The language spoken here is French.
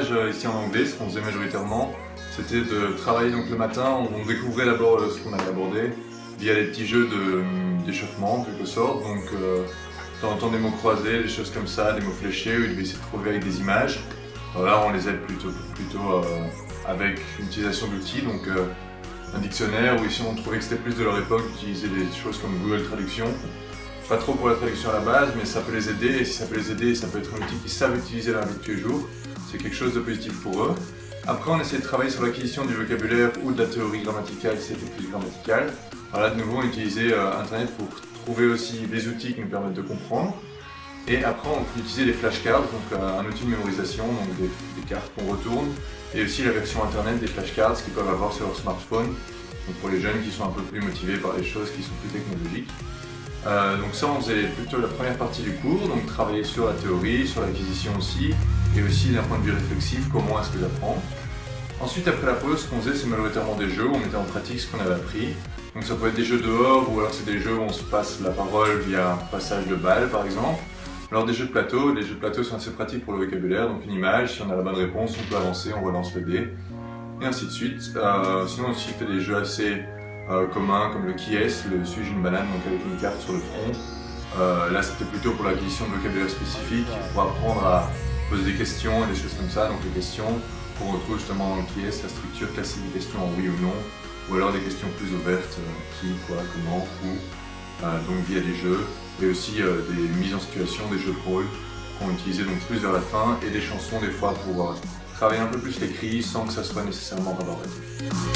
stage ici en anglais, ce qu'on faisait majoritairement, c'était de travailler donc le matin, on découvrait d'abord ce qu'on allait aborder via les petits jeux d'échauffement en quelque sorte, donc de temps en temps des mots croisés, des choses comme ça, des mots fléchés où ils devaient essayer de trouver avec des images. Alors là on les aide plutôt avec l'utilisation d'outils, donc un dictionnaire, ou ici on trouvait que c'était plus de leur époque d'utiliser des choses comme Google Traduction. Pas trop pour la traduction à la base, mais ça peut les aider, et si ça peut les aider, ça peut être un outil qu'ils savent utiliser dans la vie de tous les jours. C'est quelque chose de positif pour eux. Après, on essaie de travailler sur l'acquisition du vocabulaire ou de la théorie grammaticale si c'était plus grammaticale. Alors là, de nouveau, on utilisait Internet pour trouver aussi des outils qui nous permettent de comprendre. Et après, on peut utiliser les flashcards, donc un outil de mémorisation, donc des cartes qu'on retourne, et aussi la version Internet des flashcards qu'ils peuvent avoir sur leur smartphone, donc pour les jeunes qui sont un peu plus motivés par les choses qui sont plus technologiques. Donc ça, on faisait plutôt la première partie du cours, donc travailler sur la théorie, sur l'acquisition aussi, et aussi d'un point de vue réflexif, comment est-ce que j'apprends. Ensuite, après la pause, ce qu'on faisait, c'est majoritairement des jeux où on mettait en pratique ce qu'on avait appris. Donc ça peut être des jeux dehors, ou alors c'est des jeux où on se passe la parole via un passage de balles, par exemple. Alors des jeux de plateau, les jeux de plateau sont assez pratiques pour le vocabulaire, donc une image, si on a la bonne réponse, on peut avancer, on relance le dé, et ainsi de suite. Sinon aussi, il fait des jeux assez communs, comme le qui est, le suis-je une banane, donc avec une carte sur le front. Là, c'était plutôt pour l'acquisition de vocabulaire spécifique, pour apprendre à poser des questions et des choses comme ça, donc les questions qu'on retrouve justement dans le qui est, la structure classique des questions en oui ou non, ou alors des questions plus ouvertes, qui, quoi, comment, où, donc via des jeux, et aussi des mises en situation, des jeux de rôle qu'on utilisait donc plus vers la fin, et des chansons des fois pour travailler un peu plus l'écrit sans que ça soit nécessairement rébarbatif.